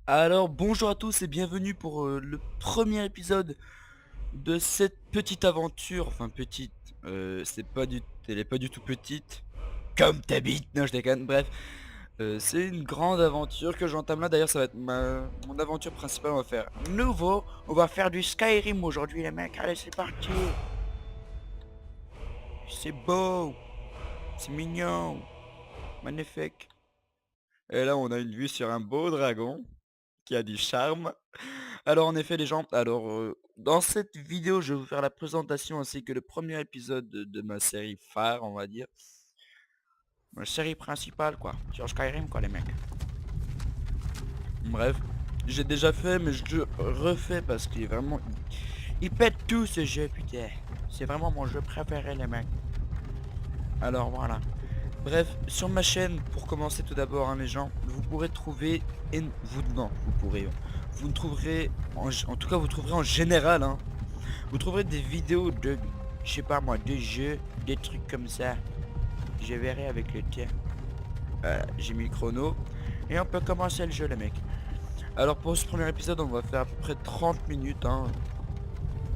Alors bonjour à tous et bienvenue pour le premier épisode de cette petite aventure, enfin petite, elle est pas du tout petite, comme t'habites, non je déconne, bref, c'est une grande aventure que j'entame là, d'ailleurs ça va être mon aventure principale, on va faire nouveau, on va faire du Skyrim aujourd'hui les mecs, allez c'est parti, c'est beau, c'est mignon, magnifique, et là on a une vue sur un beau dragon qui a du charme. Alors en effet les gens, dans cette vidéo je vais vous faire la présentation ainsi que le premier épisode de ma série phare on va dire. Ma série principale quoi, sur Skyrim quoi les mecs. Bref, j'ai déjà fait mais je le refais parce qu'il est vraiment... Il pète tout ce jeu putain. C'est vraiment mon jeu préféré les mecs. Alors voilà. Bref, sur ma chaîne, pour commencer tout d'abord hein, les gens, vous pourrez trouver... Vous, non, vous pourrez... Vous ne trouverez... En tout cas vous trouverez en général hein, vous trouverez des vidéos de, je sais pas moi, de jeux, des trucs comme ça. Je verrai avec le tien. J'ai mis le chrono. Et on peut commencer le jeu les mecs. Alors pour ce premier épisode on va faire à peu près 30 minutes hein.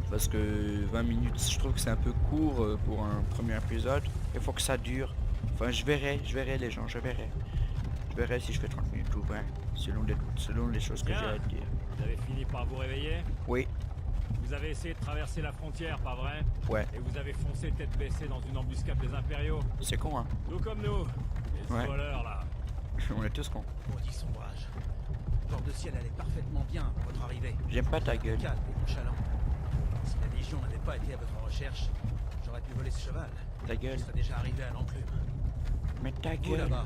Parce que 20 minutes je trouve que c'est un peu court pour un premier épisode. Il faut que ça dure. Enfin je verrai les gens, je verrai. Je verrai si je fais 30 minutes ou 20. Selon les choses que j'ai à Bien, dire. vous avez fini par vous réveiller. Oui, Vous avez essayé de traverser la frontière, pas vrai? ouais, Et vous avez foncé tête baissée dans une embuscade des impériaux. c'est con hein. Tout comme nous. Les Ouais, voleurs là. on est tous cons. Maudit sombrage. Le port de ciel allait parfaitement bien pour votre arrivée. J'aime pas ta gueule. Calme et nonchalant. Si la Légion n'avait pas été à votre recherche, j'aurais pu voler ce cheval. Ta gueule. Je serais déjà arrivé à l'enclume. Mais ta Vous gueule. là-bas,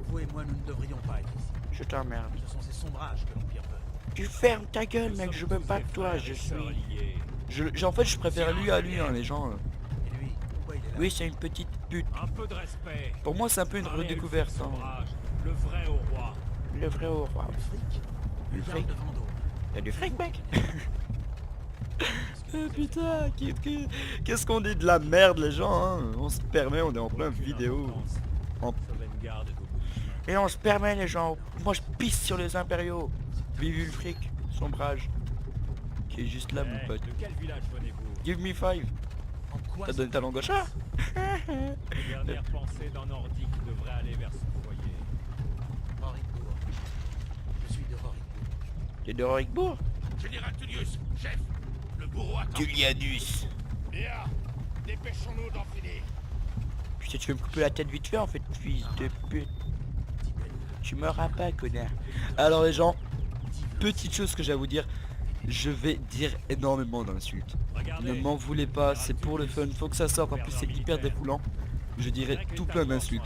vous et moi, nous ne devrions pas être ici. Je t'emmerde. Ce sont ces sombrages que l'Empire veut. Tu fermes ta gueule Nous mec, sommes je veux tous pas des de toi, frères je et suis... sœurs liés. En fait je préfère lui à lui hein, les gens. Et lui, pourquoi il est là? Oui c'est une petite pute. Un peu de respect. Pour moi c'est un peu une Parlez à redécouverte Ulfric hein. Sombrage, le vrai au roi. Le vrai au roi. Le fric. Le Le fric. fric de Vendôme. Y'a du fric mec. Qu'est-ce que vous avez fait? Putain, qu'est-ce qu'on dit de la merde les gens hein. On se permet, on est en plein Aucune vidéo. importance. En- Sauvegarde est au bout du chemin. Et on se permet les gens. Moi je pisse sur les impériaux. Vive le fric, sombrage. Qui est juste là mon Eh, pote. de quel village venez-vous? Give me five. En quoi T'as ce- donné ta langue gauche ah. Les dernières pensées d'un nordique devraient aller vers son foyer. Rorikbourg. Je suis de Rorikbourg. T'es de Rorikbourg. Général Tullius, chef, le bourreau attend. Tullianus. Bien, dépêchons-nous d'en finir. Putain tu veux me couper la tête vite fait en fait fils de pute. Tu meuras pas connard. Alors les gens, petite chose que j'ai à vous dire, je vais dire énormément d'insultes. Regardez. Ne m'en voulez pas, c'est pour le fun, faut que ça sorte, en plus c'est hyper défoulant. Je dirai tout plein d'insultes.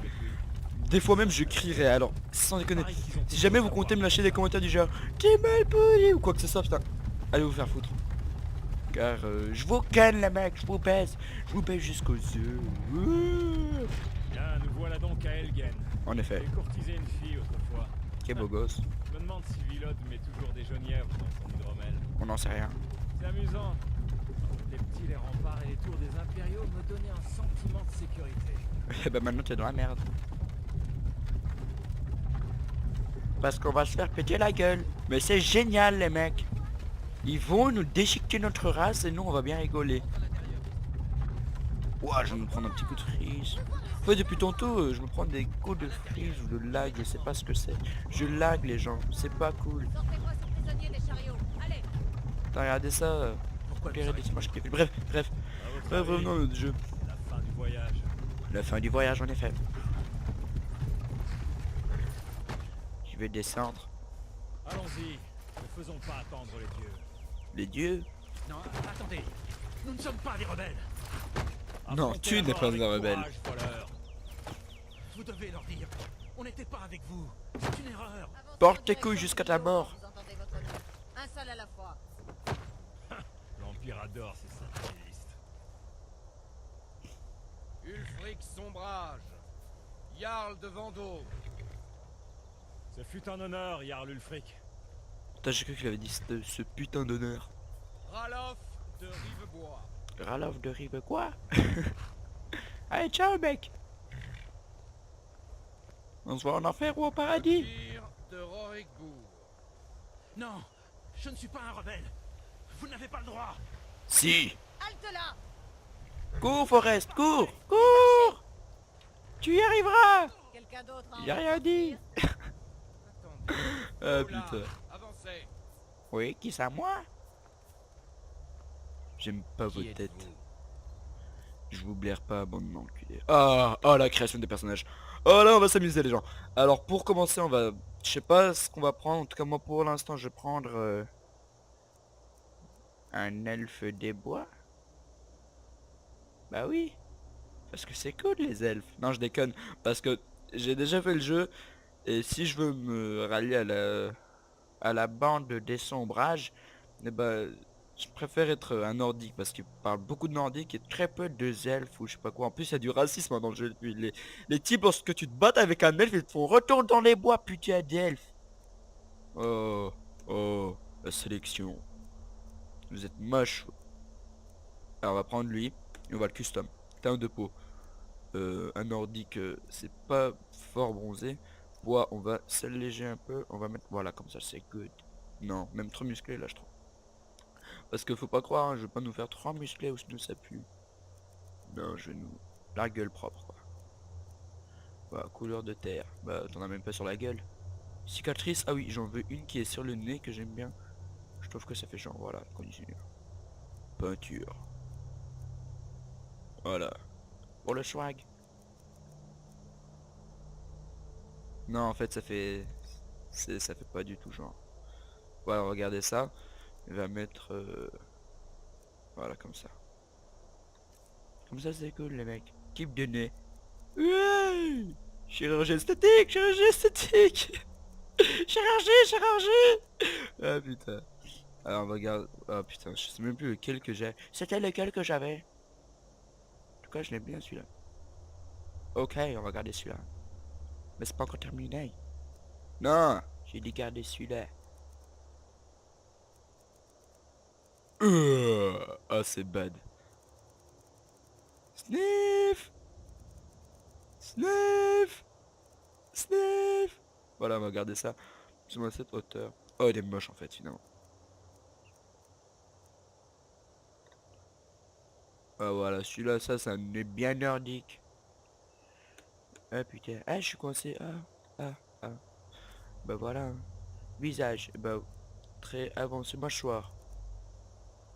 Des fois même je crierai, alors sans déconner. Si jamais vous comptez me lâcher des commentaires du genre t'es mal poli ou quoi que ce soit, putain, allez vous faire foutre. Car je vous canne les mecs, je vous baise jusqu'aux yeux. Bien, nous voilà donc à Elgen. En effet, J'ai courtisé une fille autrefois. quel beau gosse, Je me demande si Villod met toujours des genièvres dans son hydromel. on n'en sait rien. C'est amusant. Quand j'étais petit, les remparts et les tours des impériaux me donnaient un sentiment de sécurité. Et bah maintenant t'es dans la merde. Parce qu'on va se faire péter la gueule. Mais c'est génial les mecs. Ils vont nous déchiqueter notre race et nous on va bien rigoler. Ouah, je vais me prendre un petit coup de freeze. En fait depuis tantôt je me prends des coups de freeze ou de lag, je sais pas ce que c'est. Je lag les gens, c'est pas cool. Sortez-moi ce prisonnier des chariots. Allez. T'as regardé ça Pourquoi Pire vous des images qui- Bref, À votre avis, revenons à notre jeu. la fin du voyage. La fin du voyage en effet. Je vais descendre. Allons-y. Ne faisons pas attendre les dieux. Les dieux. Non, attendez. Nous ne sommes pas des rebelles. Non, Affrontez tu la n'es mort pas avec un rebelle. courage, voleur. Vous devez leur dire. On n'était pas avec vous. C'est une erreur. Avancez Porte en tes direction couilles du jusqu'à ta bureau, mort. vous entendez votre nom. Un seul à la fois. L'Empire adore ces syndicalistes. Ulfric Sombrage, Jarl de Vendôme. Ce fut un honneur, Jarl Ulfric. Putain, j'ai cru qu'il avait dit ce putain d'honneur. Ralof de Rivebois. Ralof de Rive quoi? Allez, ciao mec. On se voit en enfer ou au paradis? Tyr de Rorikbourg. Non, je ne suis pas un rebelle. Vous n'avez pas le droit. Si. Halte là. Cours, Forrest, cours. Cours. Tu y arriveras. Quelqu'un d'autre a Il a envie de rien dit. sortir? Attendez. Ah Oh là, putain. avancez. Oui, qui ça, moi? J'aime pas Qui vos têtes. êtes-vous? Je vous blaire pas, bande d'enculés. Ah, oh, la création des personnages. Oh là, on va s'amuser les gens. Alors pour commencer, on va... Je sais pas ce qu'on va prendre. En tout cas, moi pour l'instant, je vais prendre... un elfe des bois. Bah oui. Parce que c'est cool les elfes. Non, je déconne. Parce que j'ai déjà fait le jeu. Et si je veux me rallier à la bande des sombrages, eh ben, je préfère être un nordique parce qu'il parle beaucoup de nordique et très peu de elfes ou je sais pas quoi. En plus, il y a du racisme dans le jeu. Les types, lorsque tu te battes avec un elfe, ils te font retourne dans les bois, putain d'elfe. Oh, oh, la sélection. Vous êtes moche. Alors on va prendre lui et on va le custom. Teint de peau. Un nordique, c'est pas fort bronzé. Bois, on va s'alléger un peu. On va mettre, voilà, comme ça c'est good. Non, même trop musclé là je trouve. Parce que faut pas croire, hein, je vais pas nous faire trop musclé ou sinon ça pue. Non, je vais nous... La gueule propre quoi. Voilà, couleur de terre. Bah t'en as même pas sur la gueule. Cicatrice, ah oui, j'en veux une qui est sur le nez que j'aime bien. Je trouve que ça fait genre, voilà, conditionnaire. Peinture. Voilà. Pour le swag. Non, en fait, ça fait... Ça fait pas du tout genre. Voilà, regardez ça. Il va mettre... voilà, comme ça. Comme ça, c'est cool, les mecs. Type de nez. Ouais, chirurgie esthétique, chirurgie esthétique. Chirurgie. Ah, putain. Alors, on va regarder... Ah, putain, je sais même plus lequel que j'ai. C'était lequel que j'avais. En tout cas, je l'aime bien, celui-là. Ok, on va regarder celui-là. Mais c'est pas encore terminé. Non, j'ai dit garder celui-là. Ah, c'est bad. Sniff. Sniff. Sniff. Voilà, on va regarder ça. Plus ou moins à cette hauteur. Oh, il est moche en fait, finalement. Ah, voilà, celui-là, ça, c'est un nez bien nordique. Ah, putain. Ah, je suis coincé. Ah. Bah, voilà. Visage. Bah, très avancé, mâchoire.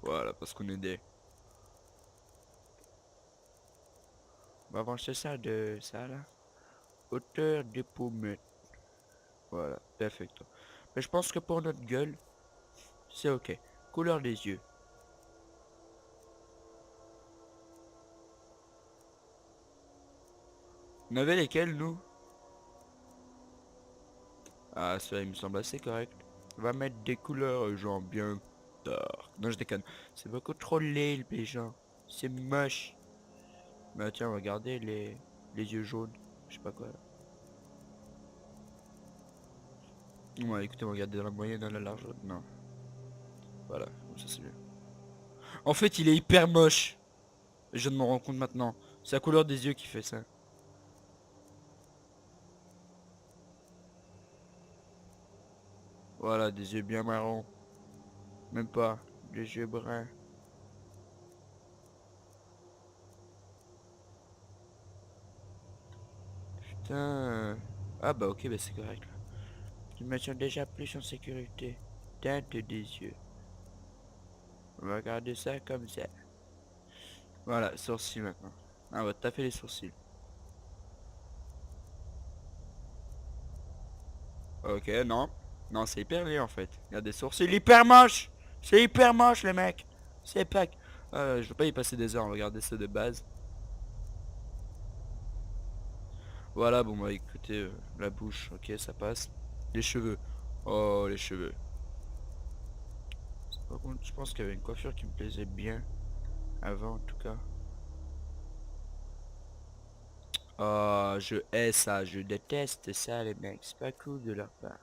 Voilà, parce qu'on est des... On va avancer ça de ça, là. Hauteur des pommettes. Voilà, perfect. Mais je pense que pour notre gueule, c'est ok. Couleur des yeux. On avait lesquels, nous? Ah, ça, il me semble assez correct. On va mettre des couleurs, genre bien dark. Non, je déconne. C'est beaucoup trop laid, les gens. C'est moche. Mais tiens, regardez les yeux jaunes. Je sais pas quoi. Ouais, écoutez, regardez dans la moyenne, dans la largeur. Non. Voilà, ça c'est mieux. En fait, il est hyper moche. Je viens de m'en rendre compte maintenant. C'est la couleur des yeux qui fait ça. Voilà, des yeux bien marrons. Même pas. Des yeux bruns. Putain. Ah bah ok, bah c'est correct. Là. Je me sens déjà plus en sécurité. Teinte des yeux. On va regarder ça comme ça. Voilà, sourcils maintenant. Ah, on va taper les sourcils. Ok, non. Non, c'est hyper laid en fait. Il y a des sourcils hyper moches. C'est hyper moche les mecs. C'est pas... je veux pas y passer des heures, regardez ça de base. Voilà, bon bah écoutez, la bouche, ok, ça passe. Les cheveux. Oh, les cheveux. Par contre, je pense qu'il y avait une coiffure qui me plaisait bien. Avant en tout cas. Oh, je hais ça, je déteste ça les mecs. C'est pas cool de leur part.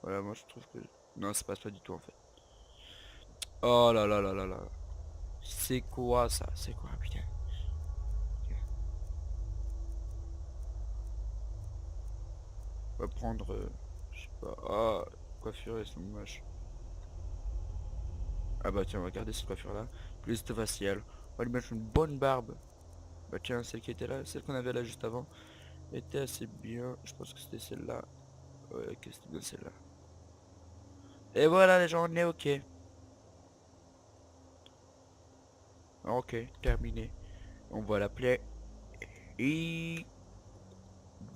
Voilà, moi je trouve que... Non, ça passe pas du tout en fait. Oh là là là là là. C'est quoi ça? C'est quoi, putain? Ok. On va prendre, je sais pas, ah, coiffure, elles sont moches. Ah bah tiens, on va garder cette coiffure là. Plus de facial. On va lui mettre une bonne barbe. Bah tiens, celle qui était là, celle qu'on avait là juste avant, était assez bien. Je pense que c'était celle-là. Ouais, que c'était bien celle-là. Et voilà les gens, on est ok. Ok, terminé. On va l'appeler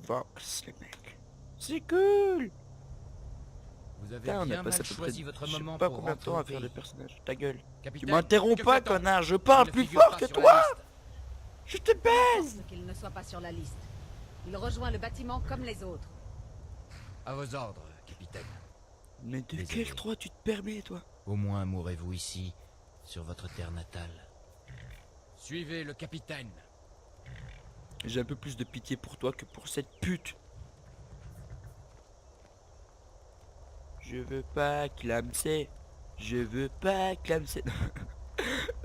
Vox, les mecs. C'est cool. Vous avez Putain, on a bien passé mal à peu près, choisi votre je sais moment pas pour combien de rentrer temps au à faire le pays. personnage. Ta gueule. Tu Capitaine, m'interromps que pas, fait-on? connard. Je Il parle ne plus figure fort pas que sur la toi. liste. Je te baise. N'importe qu'il ne soit pas sur la liste. Il rejoint le bâtiment comme les autres. À vos ordres, capitaine. Mais de Désolé. quel droit tu te permets, toi? Au moins mourrez-vous ici, sur votre terre natale. Suivez le capitaine. J'ai un peu plus de pitié pour toi que pour cette pute. Je veux pas clamser. Je veux pas clamser.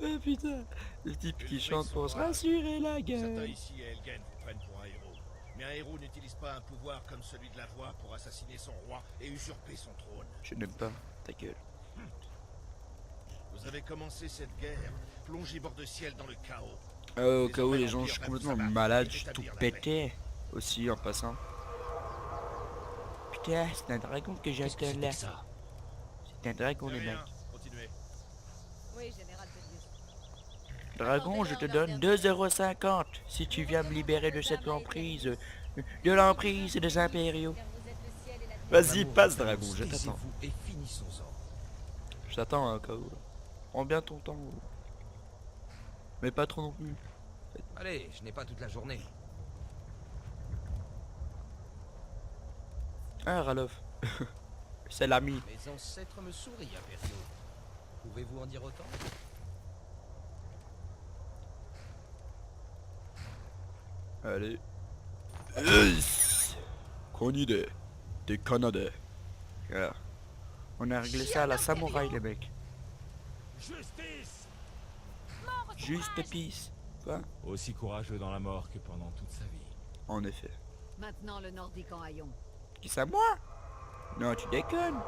Oh putain, le type qui chante pour se rassurer la Certains gueule. ici à Elgen vous prennent pour un héros. Mais un héros n'utilise pas un pouvoir comme celui de la voix pour assassiner son roi et usurper son trône. Je n'aime pas ta gueule. Vous avez commencé cette guerre, plongé bord de ciel dans le chaos. Au cas où les gens, je suis complètement malade, je suis tout pété. Aussi en passant. Putain, c'est un dragon que j'ai Qu'est-ce que atteint c'était là. que ça? C'est un dragon, De les rien, mecs. continuez. Oui, général Tedious. Dragon, je te donne 2,50 € si tu viens me libérer de cette emprise. De l'emprise des impériaux. Car vous êtes le ciel et la terre. Vas-y, L'amour passe, de Thanos, dragon, je t'attends. taisez-vous et finissons-en. Je t'attends, au cas où. Prends bien ton temps. Mais pas trop non plus. Allez, je n'ai pas toute la journée. Hein, Ralof. C'est l'ami. Mes ancêtres me sourient, impériaux. Pouvez-vous en dire autant? Allez. Yes. Qu'on idée. Des Canadiens. Voilà. On a réglé ça à la samouraï, les mecs. Justice! Juste peace. Quoi? Aussi courageux dans la mort que pendant toute sa vie. En effet. Maintenant le nordique en haillons. Qui ça, moi? Non, tu déconnes.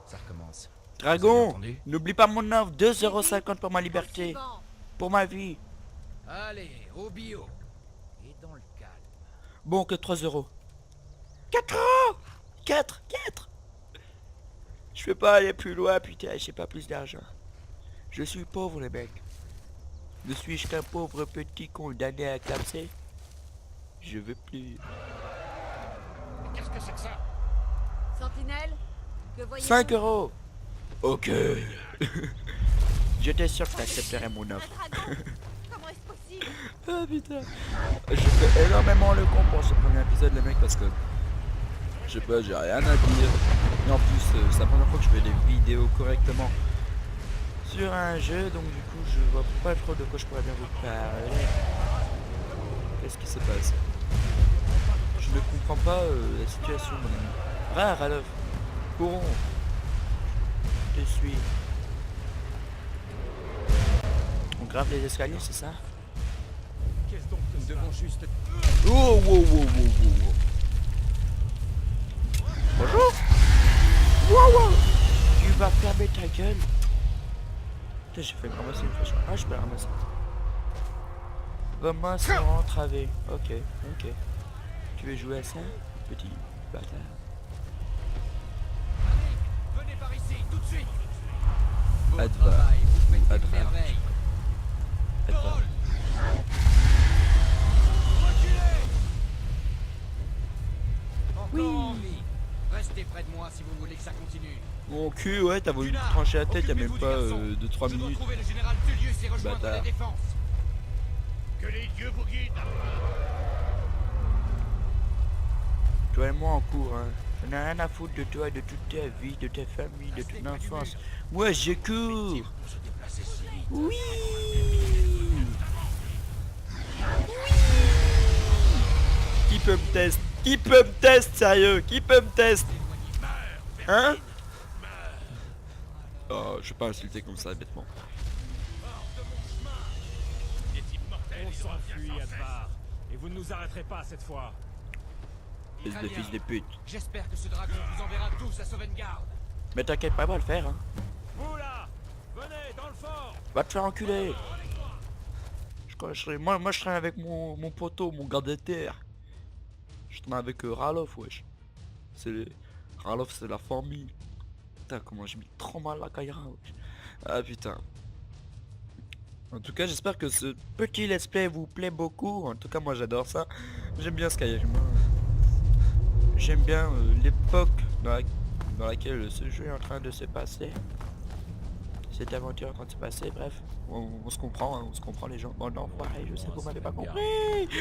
Ça recommence. Vous avez Dragon, entendu? n'oublie pas mon offre. 2,50 € pour ma liberté. Suivant. Pour ma vie. Allez, au bio. Et dans le calme. Bon, que 3 €. 4 €. 4. Je peux pas aller plus loin, putain, j'ai pas plus d'argent. Je suis pauvre, les mecs. Ne suis-je qu'un pauvre petit condamné à clamser? Je veux plus. Qu'est-ce que c'est que ça? Sentinelle, que voyez-vous? 5 €. Ok. J'étais sûr que t'accepterais mon Un offre. dragon? Comment est-ce possible? Ah putain. Je fais énormément le con pour ce premier épisode, les mecs, parce que je sais pas, j'ai rien à dire. Et en plus, c'est la première fois que je fais des vidéos correctement sur un jeu, donc du coup, je vois pas trop de quoi je pourrais bien vous parler. Qu'est-ce qui se passe? Je ne comprends pas la situation, mon ami. Rare, Ralof. Courons. Je te suis. On grave les escaliers, c'est ça? Qu'est-ce donc que Nous ça? devons juste... Oh, wow. Bonjour. Wow. Tu vas fermer ta gueule. Putain, j'ai fait ramasser une flèche. Ah, je peux la ramasser. Ramasse entravé. Ok. Tu veux jouer à ça, petit bâtard? Venez par ici, tout de suite. Beau Adva. travail, vous faites Adva. une merveille. Attends. Encore en vie. Restez près de moi si vous voulez que ça continue. Mon cul, ouais, t'as voulu me trancher la tête il y a même pas 2-3 Je dois minutes. trouver le général Tullius et rejoindre Bâtard. la défense. Que les dieux vous guident. Toi et moi en cours, hein. On a rien à foutre de toi, de toute ta vie, de ta famille, de ton enfance. Moi, je cours. Pour se déplacer si vite. Oui. Qui peut me tester? Qui peut me tester, sérieux? Qui peut me tester? Hein? Oh, je vais pas insulter comme ça, bêtement. Des types mortels, On ils auront bien s'enfuit, sans cesse. Advar. Et vous ne nous arrêterez pas cette fois. espèce Très de bien. fils de pute. J'espère que ce dragon vous enverra tous à Sauvegarde. Mais t'inquiète pas, on va le faire, hein. Vous là, venez dans le fort. Va te faire enculer. Moi je traîne avec mon poteau, mon garde de terre. Je traîne avec Ralof, wesh. Ralof, c'est la famille. Putain, comment j'ai mis trop mal la Kaira, wesh. Ah putain. En tout cas, j'espère que ce petit let's play vous plaît beaucoup. En tout cas, moi j'adore ça. J'aime bien Skyrim. J'aime bien l'époque dans laquelle ce jeu est en train de se passer. Cette aventure est en train de se passer, bref. On se comprend, hein, on se comprend les gens. Bon non, pareil, je sais que vous m'avez pas compris.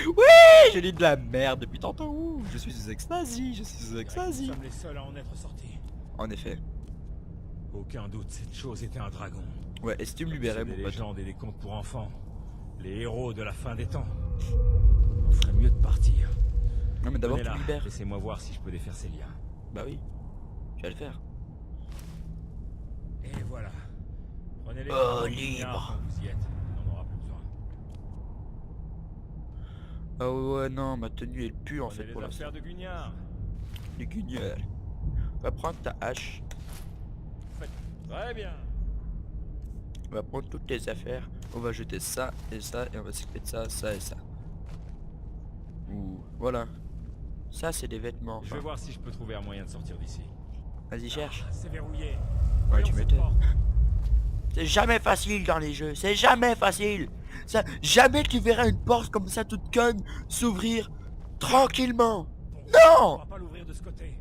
Oui, j'ai dit de la merde depuis tantôt. Je suis sous extasie, je suis sous Nous extasie. sommes les seuls à en être sortis. En effet. Aucun doute, cette chose était un dragon. Ouais, est-ce que tu me libérais, C'est mon des pote? légendes et des contes pour enfants. Les héros de la fin des temps. On ferait mieux de partir. Non mais d'abord Venez tu là, me libères. laissez-moi voir si je peux défaire ces liens. Bah oui, je vais le faire. Et voilà. Prenez-les Oh, dans le libre. lignard quand vous y êtes. On n'en aura plus besoin. Ah ouais, non, ma tenue elle pue en fait Prenez pour les l'instant. affaires de Guignard. Les guignols. Va prendre ta hache. Très bien. On va prendre toutes tes affaires. On va jeter ça et ça et on va s'occuper de ça, ça et ça. Ouh, voilà. Ça c'est des vêtements. Je vais Enfin. voir si je peux trouver un moyen de sortir d'ici. Vas-y cherche. C'est verrouillé. Ouais, Voyons tu cette m'étonnes. porte. C'est jamais facile dans les jeux. C'est jamais facile. Ça, jamais tu verras une porte comme ça toute conne s'ouvrir tranquillement. On Non. va pas l'ouvrir de ce côté.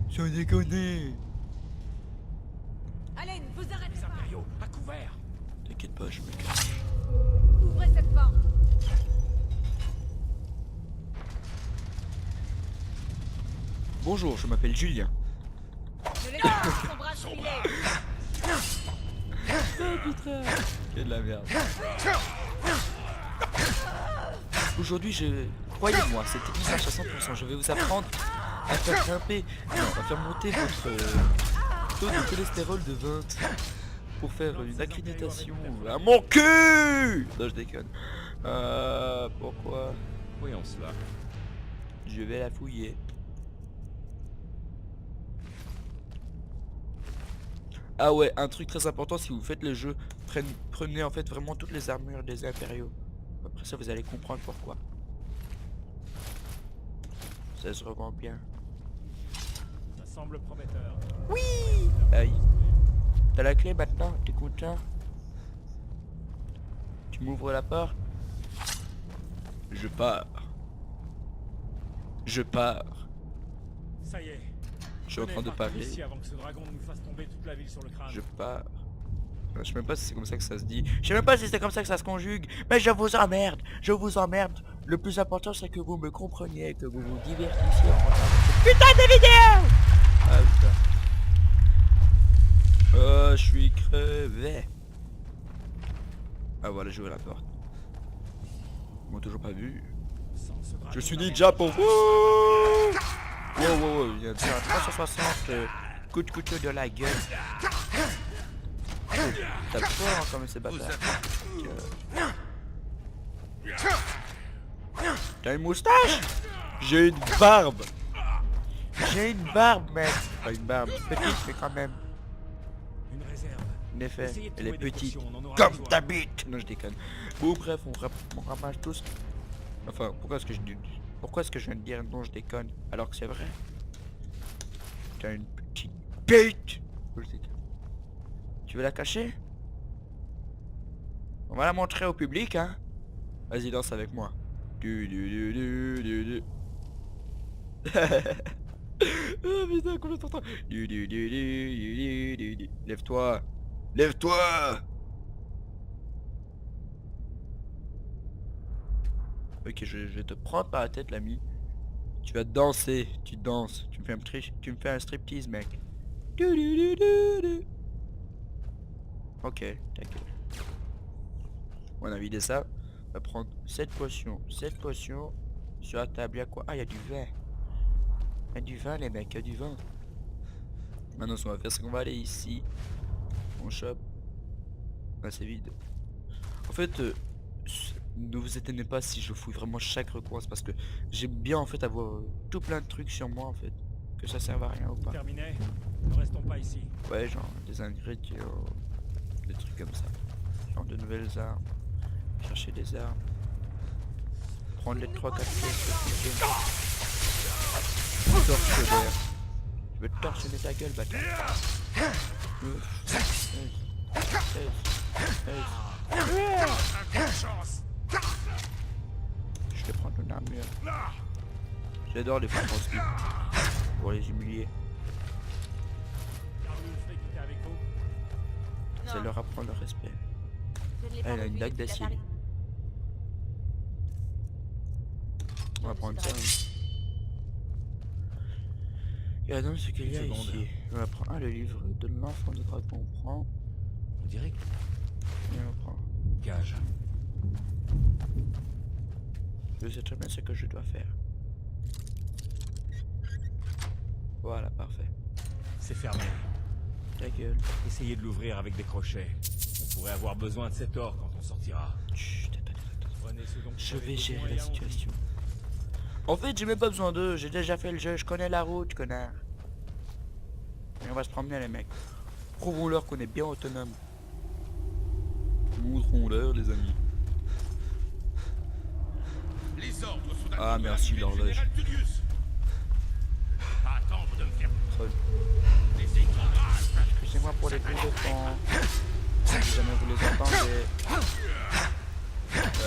Sans déconner. Allez, ne vous arrêtez Les pas. impériaux, à couvert. T'inquiète pas, je me cache. Ouvrez cette porte. Bonjour, je m'appelle Julien. Ne laissez pas son bras se filer. Quelle de la merde. Aujourd'hui, croyez-moi, cette technique marche à 100%. Je vais vous apprendre à faire grimper, non, à faire monter votre taux de cholestérol de 20 pour faire une accréditation à mon cul. Non, je déconne. Pourquoi? Voyons cela. Je vais la fouiller. Ah ouais, un truc très important si vous faites le jeu, prenez en fait vraiment toutes les armures des impériaux. Après ça vous allez comprendre pourquoi. Ça se revend bien. Ça semble prometteur. Aïe. T'as la clé maintenant, t'es content? Tu m'ouvres la porte? Je pars. Je pars. Ça y est. Je suis en train de Venez, partons parler. d'ici avant que ce dragon ne nous fasse tomber toute la ville sur le crâne. Je pars. Je sais même pas si c'est comme ça que ça se dit. Je sais même pas si c'est comme ça que ça se conjugue. Mais je vous emmerde. Je vous emmerde. Le plus important c'est que vous me compreniez, que vous vous divertissiez en regardant cette putain de vidéo. Ah putain. Oh, je suis crevé. Ah voilà, j'ai ouvert la porte. Ils m'ont toujours pas vu. Sans ce dragon, Je suis la ninja merde. pour vous. Wow, wow, wow. Il y a un 360 coup de couteau de la gueule. T'as peur hein, comme ces bâtards. T'as une moustache? J'ai une barbe. J'ai une barbe, mec. Pas une barbe, petite mais quand même. Une réserve. En effet, Essayez de elle est trouver des petite. potions, on en aura Comme besoin. ta bite. Non, je déconne. Bon, bref, on ramasse tous. Enfin, pourquoi est-ce que je viens de dire non, je déconne, alors que c'est vrai? T'as une petite bite. Tu veux la cacher? On va la montrer au public, hein. Vas-y, danse avec moi. Du. Oh putain, combien t'entends? Lève-toi. Lève-toi. Ok, je vais te prendre par la tête, l'ami. Tu vas danser, tu danses. Tu me fais un striptease, mec. Ok, t'inquiète. On a vidé ça. On va prendre cette potion. Cette potion. Sur la table, y'a quoi? Ah, y'a du vin. Y'a du vin, les mecs, y'a du vin. Maintenant, ce qu'on va faire, c'est qu'on va aller ici. On chope. Ah, c'est vide. En fait, Ne vous étonnez pas si je fouille vraiment chaque recoin, c'est parce que j'aime bien en fait avoir tout plein de trucs sur moi en fait. Que ça serve à rien ou pas. Terminé. Ne restons pas ici. Ouais, genre des ingrédients, des trucs comme ça. Genre de nouvelles armes. Chercher des armes. Prendre les 3-4 pièces de fusion. Tortionnaire. Je veux te torsionner ta gueule, bâtard. Je vais prendre ton armure. J'adore les faire transmis pour les humilier. Carl Wulfric était avec vous. Ça leur apprend le respect. Je ne l'ai Elle pas a une revu dague depuis la d'acier. Paris. On va prendre ça. Regardons ce qu'il y a Une seconde. ici. On va prendre le livre de l'enfant de dragon. On prend. On dirait que... Et on prend. Cage. Je sais très bien ce que je dois faire. Voilà, parfait. C'est fermé. Ta gueule. Essayez de l'ouvrir avec des crochets. On pourrait avoir besoin de cet or quand on sortira. Chut, attends. Prenez ce dont vous Je avez vais besoin gérer et la allons-y. situation. En fait, j'ai même pas besoin d'eux. J'ai déjà fait le jeu. Je connais la route, connard. Et on va se promener, les mecs. Prouvons-leur qu'on est bien autonome. Montrons-leur, les amis. Les ordres sont à Ah, de la merci, l'arrivée du l'horloge. général Tullius. Pas attendre de me faire Troll. des écrases. Excusez-moi pour les coups de poing. Si jamais vous les entendez.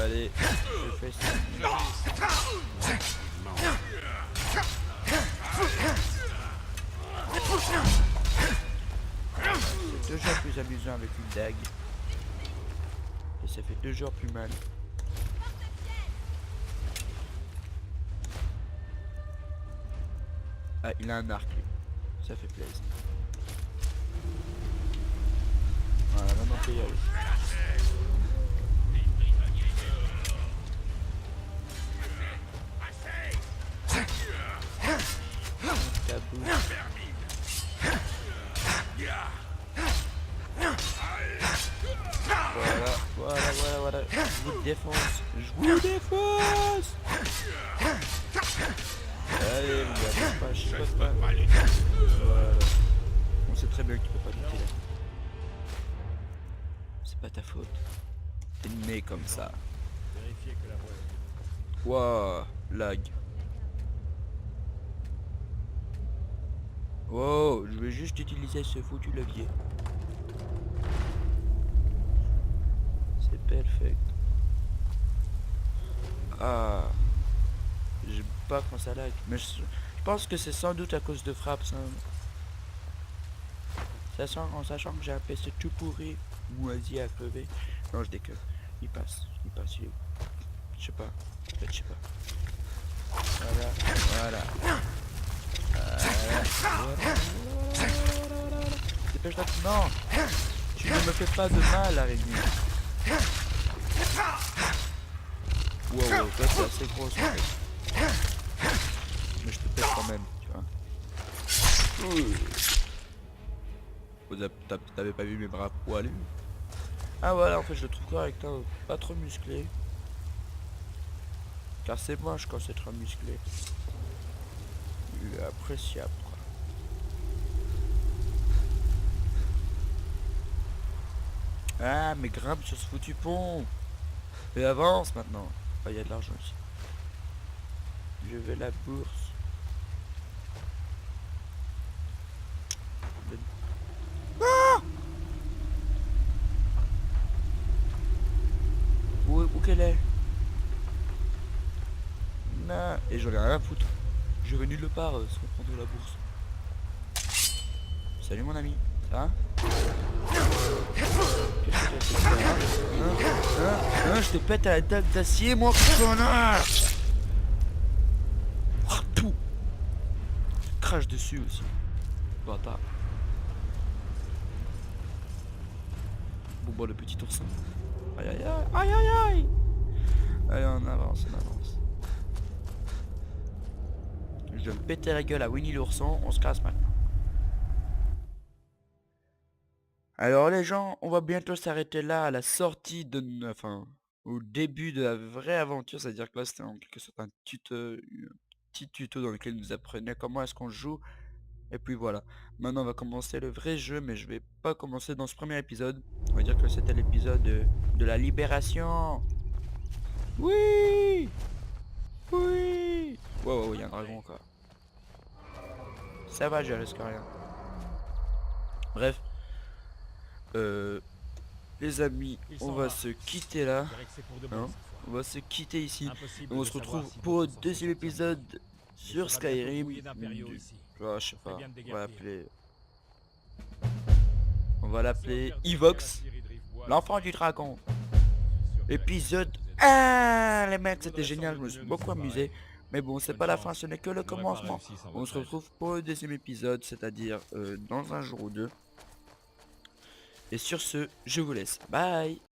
Allez, je fais ça. C'est toujours plus amusant avec une dague. Et ça fait toujours plus mal. Ah, il a un arc lui. Ça fait plaisir. Voilà, maintenant on peut y aller. Tabou. Voilà. Je vous défonce. Allez, mon gars, je peux pas. Voilà. On sait très bien que tu peux pas lutter là. C'est pas ta faute. T'es né comme ça. Vérifiez que la voie est... Wouah, lag. Wow, je vais juste utiliser ce foutu levier. C'est perfect. Ah, j'aime pas quand ça lag, mais je pense que c'est sans doute à cause de frappe ça. En sachant que j'ai un PC tout pourri, moisi à crever. Non, je déconne. Il passe, il est où? Je sais pas. En fait, je sais pas. Voilà. Dépêche-toi. Non. Tu ne me fais pas de mal, araignée. Wow, toi c'est assez gros en fait. Mais je te pète quand même, tu vois. T'avais pas vu mes bras poilus? Ah voilà, en fait je le trouve correct, hein. Pas trop musclé. Car c'est moche quand c'est trop musclé. Il est appréciable quoi. Ah mais grimpe sur ce foutu pont. Et avance maintenant. Ah, il y a de l'argent ici. Je vais la bourse. Ah, où qu'elle est? Non. Et j'en ai rien à foutre. Je vais nulle part sans prendre la bourse. Salut mon ami. Ça va? Qu'est-ce que tu as fait? Je te pète à la dague d'acier, moi, connard! Ah, tout! Crache dessus aussi. Bâtard. Bon, bah, le petit oursin. Aïe, aïe, aïe, aïe, aïe, aïe! Allez, on avance. Je vais me péter la gueule à Winnie l'ourson, on se casse maintenant. Alors les gens, on va bientôt s'arrêter là à la sortie de... Enfin, au début de la vraie aventure, c'est-à-dire que là c'était en quelque sorte un petit tuto dans lequel il nous apprenait comment est-ce qu'on joue. Et puis voilà, maintenant on va commencer le vrai jeu, mais je vais pas commencer dans ce premier épisode. On va dire que c'était l'épisode de la libération. Oui. Oui. Wow, il y a un dragon quoi. Ça va, je risque rien. Bref. Les amis, Il on s'en va va. se quitter là. Je dirais que c'est pour de bon Hein, cette fois. on va se quitter ici. Impossible On de se savoir retrouve si pour le d'autres sont deuxième sortis. épisode Mais sur ça va bientôt Skyrim. brouiller d'impériaux ici. Je sais Ça ferait pas, bien de on va déguerpir. l'appeler... On va l'appeler Evox, l'enfant du dragon. Épisode 1. Les mecs, c'était génial, je me suis beaucoup amusé. Mais bon, c'est pas la fin, ce n'est que le commencement. On se retrouve pour le deuxième épisode, c'est-à-dire dans un jour ou deux. Et sur ce, je vous laisse. Bye.